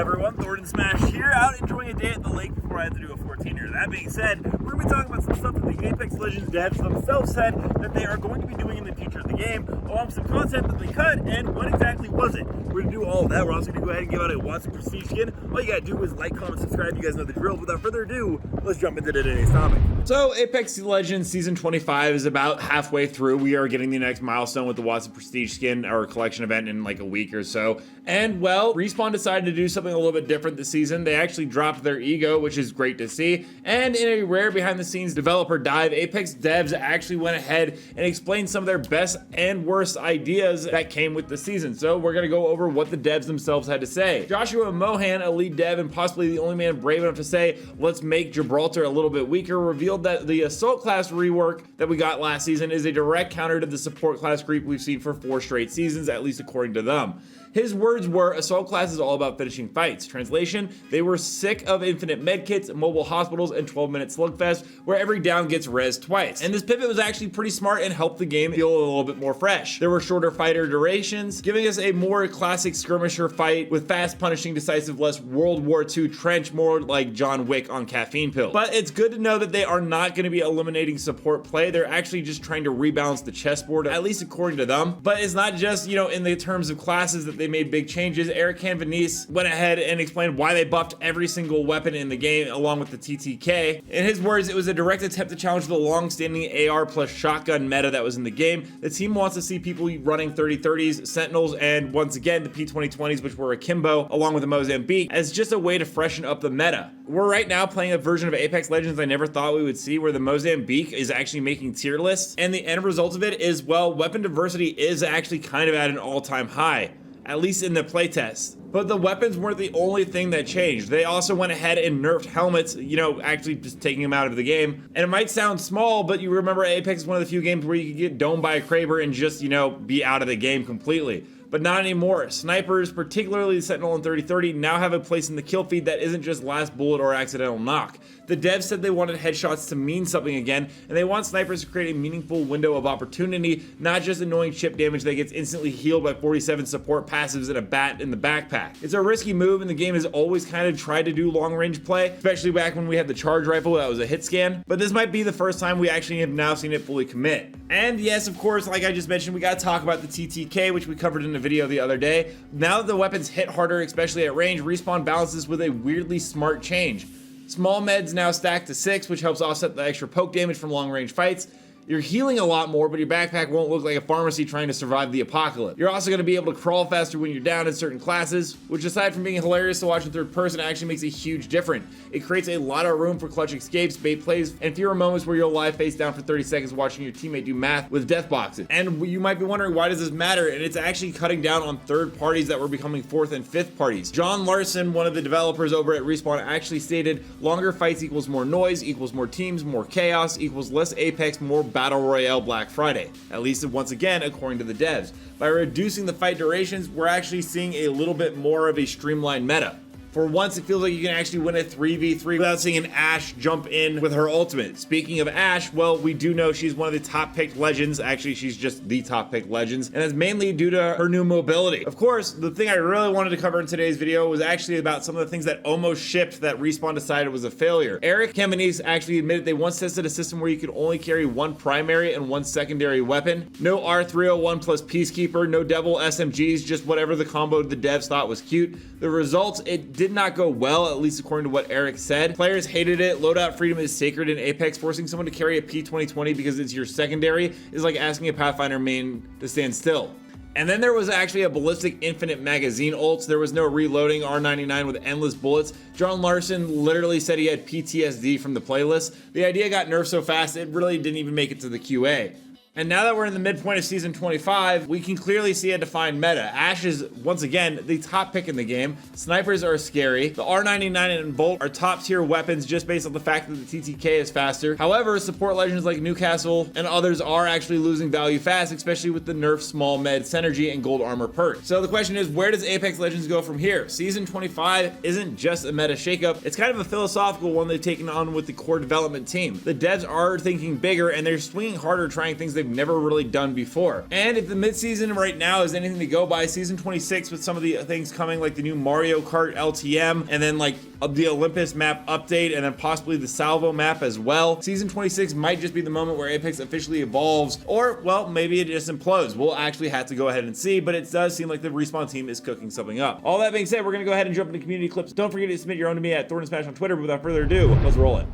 everyone, Thordan Smash here, out enjoying a day at the lake before I had to do a 14er. That being said, we're going to be talking about some stuff that the Apex Legends devs themselves said that they are going to be doing in the future of the game, along with some content that they cut, and what exactly was it? We're going to do all of that. We're also going to go ahead and give out a Watson Prestige skin. All you got to do is like, comment, subscribe. You guys know the drill. Without further ado, let's jump into today's topic. So Apex Legends Season 25 is about halfway through. We are getting the next milestone with the Watson Prestige skin, or collection event, in like a week or so. And well, Respawn decided to do something a little bit different this season. They actually dropped their ego, which is great to see. And in a rare behind the scenes developer dive, Apex devs actually went ahead and explained some of their best and worst ideas that came with the season. So we're gonna go over what the devs themselves had to say. Joshua Mohan, a lead dev and possibly the only man brave enough to say, let's make Gibraltar a little bit weaker, revealed that the assault class rework that we got last season is a direct counter to the support class creep we've seen for 4 straight seasons, at least according to them. His words were, assault class is all about finishing fights. Translation, they were sick of infinite medkits, mobile hospitals, and 12-minute slugfest where every down gets rezzed twice. And this pivot was actually pretty smart and helped the game feel a little bit more fresh. There were shorter fighter durations, giving us a more classic skirmisher fight with fast punishing decisive, less World War II trench, more like John Wick on caffeine pills. But it's good to know that they are not going to be eliminating support play. They're actually just trying to rebalance the chessboard, at least according to them. But it's not just, in the terms of classes that they made big changes. Eric Canvanese went ahead and explained why they buffed every single weapon in the game along with the TTK. In his words, it was a direct attempt to challenge the long-standing AR plus shotgun meta that was in the game. The team wants to see people running 30-30s, Sentinels, and once again the P2020s, which were akimbo, along with the Mozambique, as just a way to freshen up the meta. We're right now playing a version of Apex Legends I never thought we would see, where the Mozambique is actually making tier lists, and the end result of it is, well, weapon diversity is actually kind of at an all-time high, at least in the playtest. But the weapons weren't the only thing that changed. They also went ahead and nerfed helmets, actually just taking them out of the game. And it might sound small, but you remember Apex is one of the few games where you could get domed by a Kraber and just, be out of the game completely. But not anymore. Snipers, particularly the Sentinel and 30-30, now have a place in the kill feed that isn't just last bullet or accidental knock. The devs said they wanted headshots to mean something again, and they want snipers to create a meaningful window of opportunity, not just annoying chip damage that gets instantly healed by 47 support passives and a bat in the backpack. It's a risky move, and the game has always kind of tried to do long-range play, especially back when we had the charge rifle that was a hit scan, but this might be the first time we actually have now seen it fully commit. And yes, of course, like I just mentioned, we gotta talk about the TTK, which we covered in a video the other day. Now that the weapons hit harder, especially at range, Respawn balances with a weirdly smart change. Small meds now stack to 6, which helps offset the extra poke damage from long range fights. You're healing a lot more, but your backpack won't look like a pharmacy trying to survive the apocalypse. You're also going to be able to crawl faster when you're down in certain classes, which aside from being hilarious to watch in third person, actually makes a huge difference. It creates a lot of room for clutch escapes, bait plays, and fewer moments where you'll lie face down for 30 seconds watching your teammate do math with death boxes. And you might be wondering, why does this matter? And it's actually cutting down on third parties that were becoming fourth and fifth parties. John Larson, one of the developers over at Respawn, actually stated, longer fights equals more noise, equals more teams, more chaos, equals less Apex, more Battle Royale Black Friday. At least once again, according to the devs. By reducing the fight durations, we're actually seeing a little bit more of a streamlined meta. For once, it feels like you can actually win a 3v3 without seeing an Ashe jump in with her ultimate. Speaking of Ashe, well, we do know she's one of the top picked legends. Actually, she's just the top picked legends, and it's mainly due to her new mobility. Of course, the thing I really wanted to cover in today's video was actually about some of the things that almost shipped that Respawn decided was a failure. Eric Canvanese actually admitted they once tested a system where you could only carry one primary and one secondary weapon. No R301 plus Peacekeeper, no Devil SMGs, just whatever the combo the devs thought was cute. The results, it did not go well, at least according to what Eric said. Players hated it. Loadout freedom is sacred in Apex. Forcing someone to carry a P2020 because it's your secondary is like asking a Pathfinder main to stand still. And then there was actually a ballistic infinite magazine ult. There was no reloading, R99 with endless bullets. John Larson literally said he had PTSD from the playlist. The idea got nerfed so fast it really didn't even make it to the QA. And now that we're in the midpoint of Season 25, we can clearly see a defined meta. Ashe is, once again, the top pick in the game. Snipers are scary. The R99 and Bolt are top tier weapons just based on the fact that the TTK is faster. However, support legends like Newcastle and others are actually losing value fast, especially with the nerf small med synergy and gold armor perk. So the question is, where does Apex Legends go from here? Season 25 isn't just a meta shakeup. It's kind of a philosophical one they've taken on with the core development team. The devs are thinking bigger and they're swinging harder trying things they've they've never really done before. And if the midseason right now is anything to go by, season 26 with some of the things coming like the new Mario Kart LTM, and then like the Olympus map update, and then possibly the Salvo map as well. Season 26 might just be the moment where Apex officially evolves, or well, maybe it just implodes. We'll actually have to go ahead and see, but it does seem like the Respawn team is cooking something up. All that being said, we're gonna go ahead and jump into community clips. Don't forget to submit your own to me at Thordan Smash on Twitter, but without further ado, let's roll it.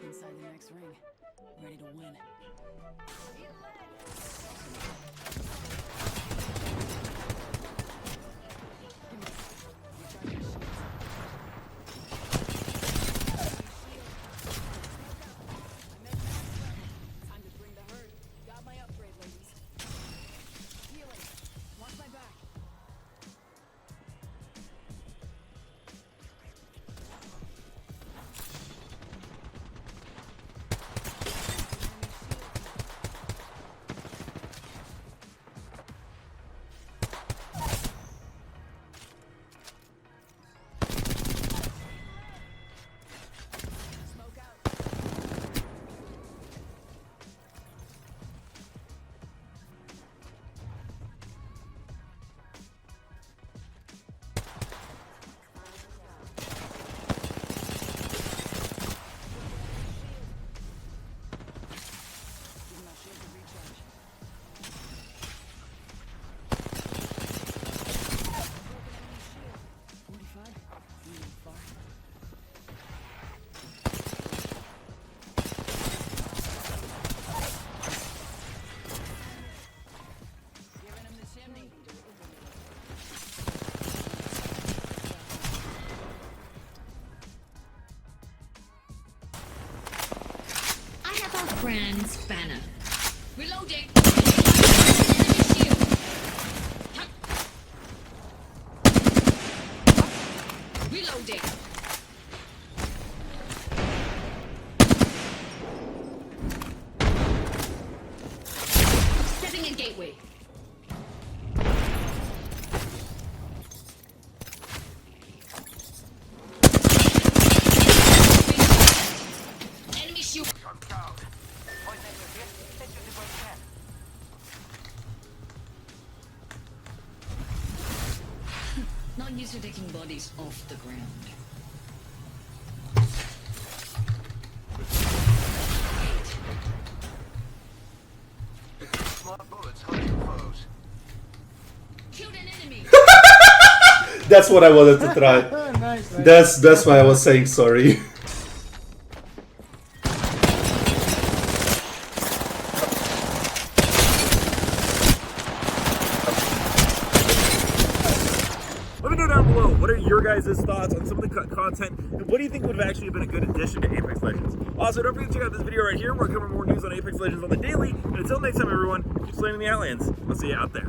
Inside the next ring, ready to win. Time to bring the hurt. Got my upgrade, ladies. Healing. Watch my back. Smoke out. Give my shield a recharge. 45. Moving far. Giving him the chimney. I have our grand spanner. Reloading. Enemy shield. Hup. Reloading. Setting in gateway. Enemy shield. Not used to taking bodies off the ground. Killed an enemy. That's what I wanted to try. That's why I was saying sorry. Let me know down below, what are your guys' thoughts on some of the content, and what do you think would have actually been a good addition to Apex Legends? Also, don't forget to check out this video right here, where I cover more news on Apex Legends on the daily, and until next time everyone, keep slaying the Outlands. I'll see you out there.